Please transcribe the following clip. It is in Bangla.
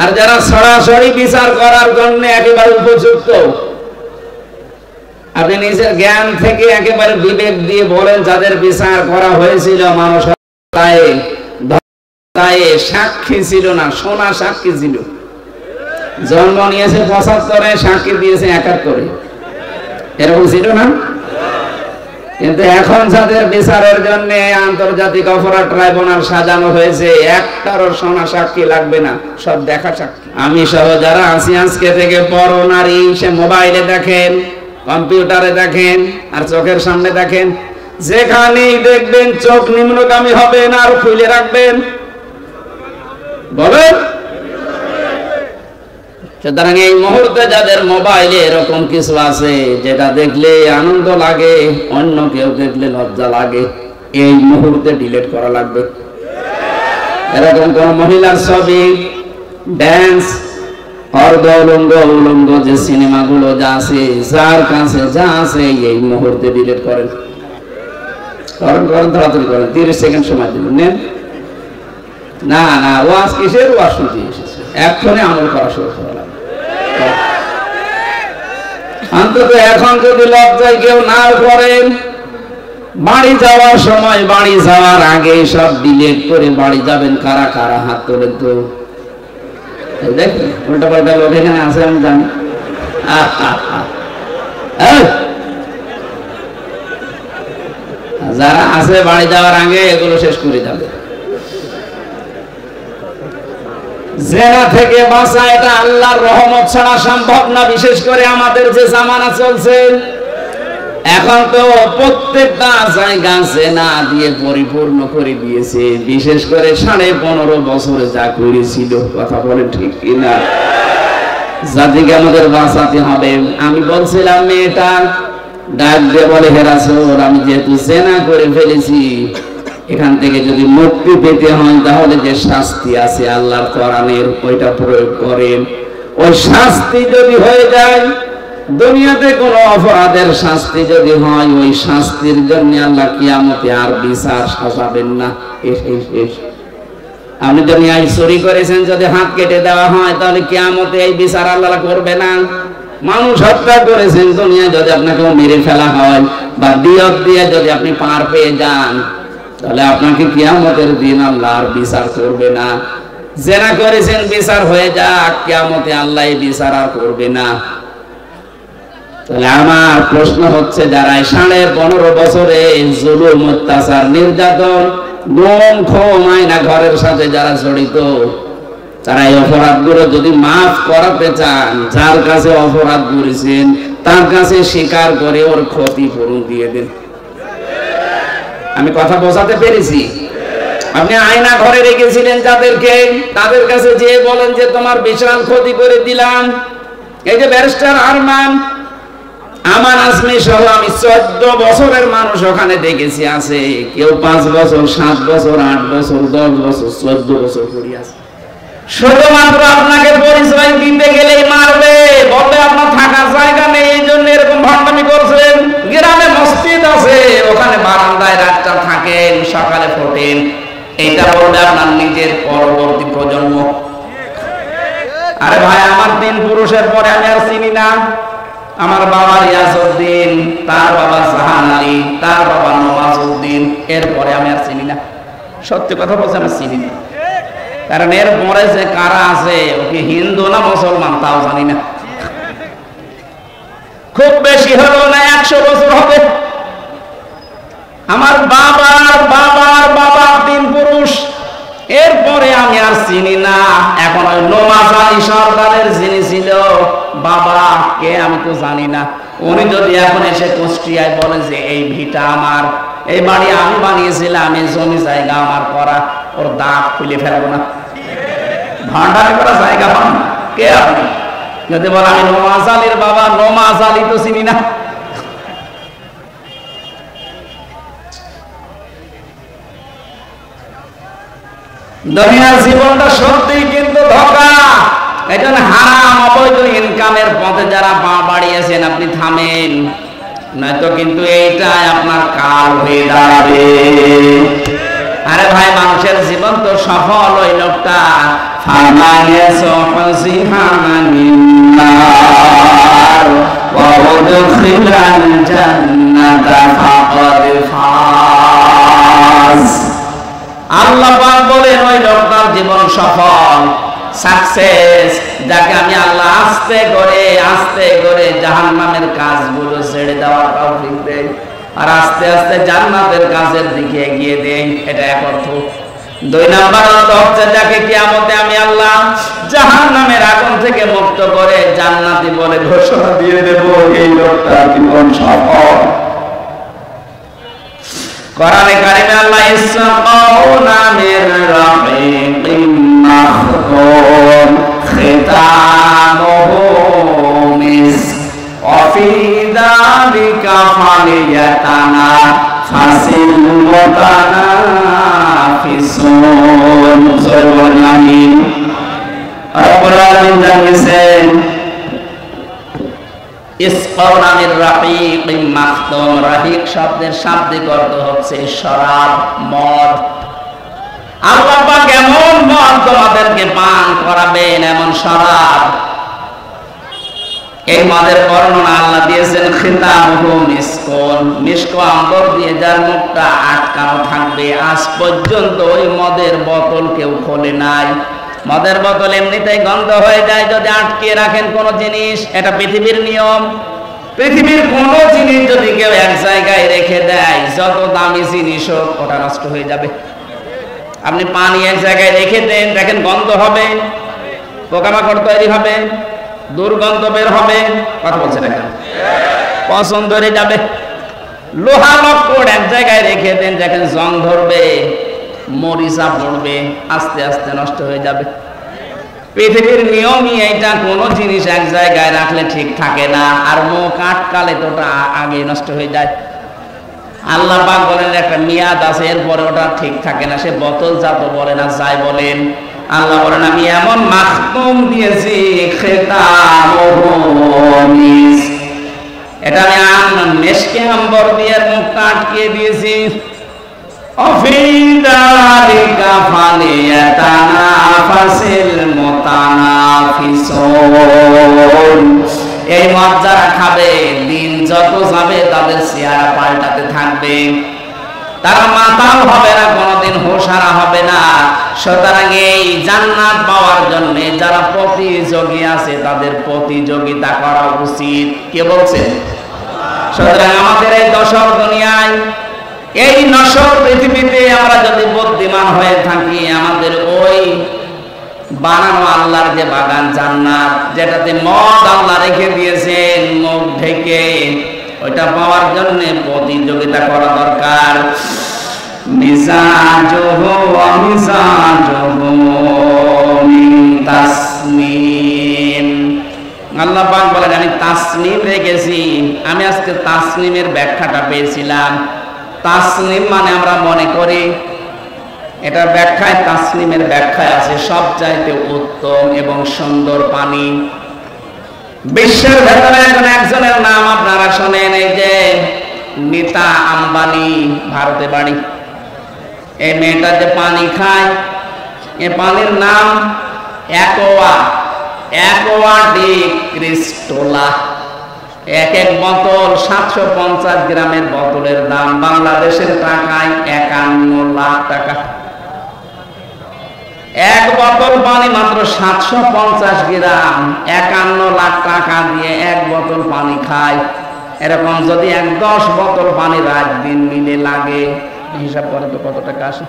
আর যারা সরাসরি বিচার করার জন্য একেবারে উপযুক্ত, আপনি নিজের জ্ঞান থেকে একেবারে বিবেক দিয়ে বলেন যাদের বিচার করা হয়েছিল মানুষ সাক্ষী ছিল না, সোনা সাক্ষী ছিল। জন্ম নিয়েছে ৭৫-এ, সাক্ষী দিয়েছে ৭১-এ, এরকম ছিল না? কিন্তু এখন যাদের বিচারের জন্য আন্তর্জাতিক অপরাধ ট্রাইব্যুনাল সাজানো হয়েছে, একটারও সোনা সাক্ষী লাগবে না, সব দেখা সাক্ষী। আমি সহ যারা আছি আজকে থেকে পরনারী, সে মোবাইলে দেখেন, কম্পিউটারে দেখেন, আর চোখের সামনে দেখেন, যেখানেই দেখবেন চোখ নিম্নগামী হবেন আর খুলে রাখবেন। বলেন, সুতরাং এই মুহূর্তে যাদের মোবাইলে এরকম কিছু আছে যেটা দেখলে আনন্দ লাগে, অন্য কেউ দেখলে লজ্জা লাগে, এই মুহূর্তে ডিলিট করা লাগবে। এরকম কোন মহিলার ছবি, ড্যান্স, অর্ধ উলঙ্গ, উলঙ্গ যে সিনেমাগুলো যা আছে, যার কাছে যা আছে এই মুহূর্তে ডিলিট করেন। তাড়াতাড়ি করেন, 30 সেকেন্ড সময় দিন। নেন না না, ওয়াজ কিসের? ওয়াজ শুনতে এসেছে, এক্ষণে আমল করা শুরু করা লাগবে। অন্তত এখন যদি লজ্জায় কেউ না করেন, বাড়ি যাওয়ার সময়, বাড়ি যাওয়ার আগে সব ডিলিট করে বাড়ি যাবেন। কারা কারা হাত তোলেন তো? দেখেন উল্টা পাল্টা লোক এখানে আছে, আমি জানি। যারা আছে বাড়ি যাওয়ার আগে এগুলো শেষ করে যাবে। জেনা থেকে বাঁচা এটা আল্লাহর রহমত ছাড়া সম্ভব না, বিশেষ করে আমাদের যে জামানা চলছে এখন, তো প্রত্যেকটা জায়গা জেনা দিয়ে পরিপূর্ণ করে দিয়েছে, বিশেষ করে 15.5 বছরে যা করেছিল। কথা বলে ঠিক কিনা? জাতিকে আমাদের বাঁচাতে হবে। আমি বলছিলাম, মেয়েটা ডাক দিয়ে বলে, হে রাসূল, আমি যেহেতু জেনা করে ফেলেছি, এখান থেকে যদি মুক্তি পেতে হয় তাহলে যে শাস্তি আছে আল্লাহর কোরআনের, ওইটা প্রয়োগ করেন। ওই শাস্তি যদি হয়ে যায়, দুনিয়াতে কোন অপরাধের শাস্তি যদি হয়, ওই শাস্তির জন্য আল্লাহ কিয়ামতে আর বিচার সাজাবেন না। আপনি দুনিয়ায় চুরি করেছেন, যদি হাত কেটে দেওয়া হয় তাহলে কিয়ামতে এই বিচার আল্লাহ করবে না। মানুষ হত্যা করেছেন, দুনিয়ায় যদি আপনাকে মেরে ফেলা হয় বা দিয়ত দিয়ে যদি আপনি পার পেয়ে যান, তাহলে আপনাকে কিয়ামতের দিন আল্লাহ আর বিচার করবে না। জেনা করেছেন, বিচার হয়ে যাক, কিয়ামতে আল্লাহ এই বিচার আর করবে না। তাহলে আমার প্রশ্ন হচ্ছে, যারা 15.5 বছরে জুলুম, অত্যাচার, নির্যাতন, গুম, খুন, আয়না ঘরের সাথে যারা জড়িত, তারা এই অপরাধগুলো যদি মাফ করাতে চান, যার কাছে অপরাধ করেছেন তার কাছে স্বীকার করে ওর ক্ষতিপূরণ দিয়ে দেন। আমি কথা বোঝাতে পেরেছি? আপনি আয়না ঘরে রেখেছিলেন যাদেরকে, তাদের কাছে যে বলেন যে তোমার বিশাল ক্ষতি করে দিলাম। এই যে ব্যারিস্টার আরমান, আমার আজমি সহ আমি 14 বছরের মানুষ ওখানে দেখেছি আছে, কেউ 5 বছর, 7 বছর, 8 বছর, 10 বছর, 14 বছর করে আছে। শুধুমাত্র আপনাকে পরিচয় দিতে গেলেই মারবে, বলবে আপনার থাকার জায়গা নেই, এই জন্য এরকম ভণ্ডামি করছেন। গ্রামে মসজিদ আছে, ওখানে বারান্দায় রাতটা থাকেন, সকালে ফোটেন, এইটা বলবে আপনার নিজের পরবর্তী প্রজন্ম। আরে ভাই, আমার 3 পুরুষের পরে আমি আর চিনি না। আমার বাবা রিয়াজউদ্দিন, তার বাবা জাহান আলী, তার বাবা নওয়াজউদ্দিন, এরপরে আমি আর চিনি না। সত্যি কথা বলছি, আমি চিনি না। কারণ এর পরে যে কারা আছে, ওকে হিন্দু না মুসলমান তাও জানি না। খুব বেশি হলো না 100 বছর হবে। আমার বাবার বাবার বাবা 3 পুরুষ, এরপরে আমি আর চিনি না। এখন ওই নওয়াজ আলী সরদারের যিনি ছিল বাবা, কে আমি তো জানি না। উনি যদি এখন এসে কুষ্টিয়ায় বলেন যে এই ভিটা আমার, এই বাড়ি আমি বানিয়েছিলাম, এই জমি জায়গা আমার করা, ওর দাঁত খুলে ফেলবো না। ভান্ডারে করা জায়গা পান কে আপনি? যদি বলে আমি নওয়াজ আলীর বাবা, নওয়াজ আলী তো চিনি না। দুনিয়ার জীবনটা সত্যি কিন্তু ধোঁকা। এই জন্য হারাম অবৈধ ইনকামের পথে যারা পা বাড়িয়েছেন আপনি থামেন, নয়তো কিন্তু এইটাই আপনার কাল হয়ে দাঁড়াবে। আরে ভাই, মানুষের জীবন তো সফল, ওই লোকটা ফামান সুহজিহা আনিন নার ওয়া উদখিলাল জান্নাতা ফাকাদ ফাজ। আল্লাহ পাক বলেন ওই লোকটার জীবন সফল, সাকসেস, যাকে আমি আল্লাহ আস্তে করে জাহান্নামের কাজগুলো ছেড়ে দেওয়ার তৌফিক দেই আর আস্তে আস্তে জান্নাতের কাজের দিকে এগিয়ে দেই। এটা এক অর্থ। দুই নাম্বার অর্থ হচ্ছে যাকে কিয়ামতে আমি আল্লাহ জাহান্নামের আগুন থেকে মুক্ত করে জান্নাতি বলে ঘোষণা দিয়ে দেব, এই লোকটার জীবন সফল। কোরআনে কারিমে আল্লাহ ইসমাউনা মির রাহিকিম মাখতুম খিতামুহু মিসক ওয়া ফি যালিকা ফালিয়াতানাফাসিল মুতানাফিসুন। সুবহানাল্লাহ। রব্বুল আলামিন জানিয়েছেন ইসকাউনা মির রাহিকিম মাখতুম। রাহিক শব্দের শাব্দিক অর্থ হচ্ছে শরাব, মদ। আল্লাহ পাক এমন মদ তোমাদেরকে পান করাবেন, এমন শরাব। এই মদের বর্ণনা আল্লাহ দিয়েছেন খিতামুহু মিসকুন, মিস্ক আম্বর দিয়ে যার মুখটা আটকানো থাকবে। আজ পর্যন্ত ওই মদের বোতল কেউ খোলে নাই। মদের বোতল এমনিতেই গন্ধ হয়ে যায় যদি আটকে রাখেন কোনো জিনিস, এটা পৃথিবীর নিয়ম। পৃথিবীর কোনো জিনিস যদি কেউ এক জায়গায় রেখে দেয়, যত দামি জিনিস হোক, ওটা নষ্ট হয়ে যাবে। আপনি পানি এক জায়গায় রেখে দেন, দেখেন গন্ধ হবে, পোকামাকড় তৈরি হবে, দুর্গন্ধ বের হবে। কথা বলছে না কেন? পছন্দ হয়ে যাবে। লোহা লক্কড় এক জায়গায় রেখে দেন, দেখেন জং ধরবে, মরিচা পড়বে, আস্তে আস্তে নষ্ট হয়ে যাবে। পৃথিবীর নিয়মই এইটা, কোনো জিনিস এক জায়গায় রাখলে ঠিক থাকে না, আর মুখ আটকালে তো ওটা আগে নষ্ট হয়ে যায়। আল্লাহ পাক বলেন একটা মেয়াদ আছে, এরপরে ওটা ঠিক থাকে না। সে বোতল জাত বলে না, যাই বলেন, আল্লাহ বলেন আমি এমন মাখতুম দিয়েছি, খিতামুহু মিসক, এটা আমি মেশকে আম্বর দিয়ে মুখটা আটকিয়ে দিয়েছি। وفي ذلك فليتنافس المتنافسون। এই মদ যারা খাবে, দিন যত যাবে তাদের চেহারা পাল্টাতে থাকবে, তারা মাতাল হবে না, কোনোদিন হুঁশহারা হবে না। সুতরাং এই জান্নাত পাওয়ার জন্য যারা প্রতিযোগী আছে তাদের প্রতিযোগিতা করা উচিত। কে বলছে? সুতরাং আমাদের এই দশর দুনিয়ায়, এই নশ্বর পৃথিবীতে আমরা যদি বুদ্ধিমান হয়ে থাকি, আমাদের ওই বানানো আল্লাহর যে বাগান জান্নাত, যেটাতে মদ আল্লাহ রেখে দিয়েছেন মুখ ঢেকে, ওইটা পাওয়ার জন্য প্রতিযোগিতা করা দরকার। মিজাজুহু ওয়া মিজাজুহু মিন তাসনিম। আল্লাহ পাক বলেন আমি তাসনিম রেখেছি। আমি আজকে তাসনিমের ব্যাখ্যাটা পেয়েছিলাম। তাসনিম মানে আমরা মনে করি, এটা ব্যাখ্যায়, তাসনিমের ব্যাখ্যায় আছে সবচাইতে উত্তম এবং সুন্দর পানি। বিশ্বের ভেতরে একজনের নাম আপনারা শোনেন, এই যে নীতা আম্বানি, ভারতে বাড়ি। এই মেয়েটা যে পানি খায়, এই পানির নাম অ্যাকোয়া ডি ক্রিস্টোলা। এক এক বোতল 750 গ্রামের বোতলের দাম বাংলাদেশের টাকায় 51 লাখ টাকা। এক বোতল পানি মাত্র 750 গ্রাম, 51 লাখ টাকা দিয়ে এক বোতল পানি খায়। এরকম যদি 10 বোতল পানি রাত দিন মিলে লাগে, হিসাব করে তো কত টাকা আসে।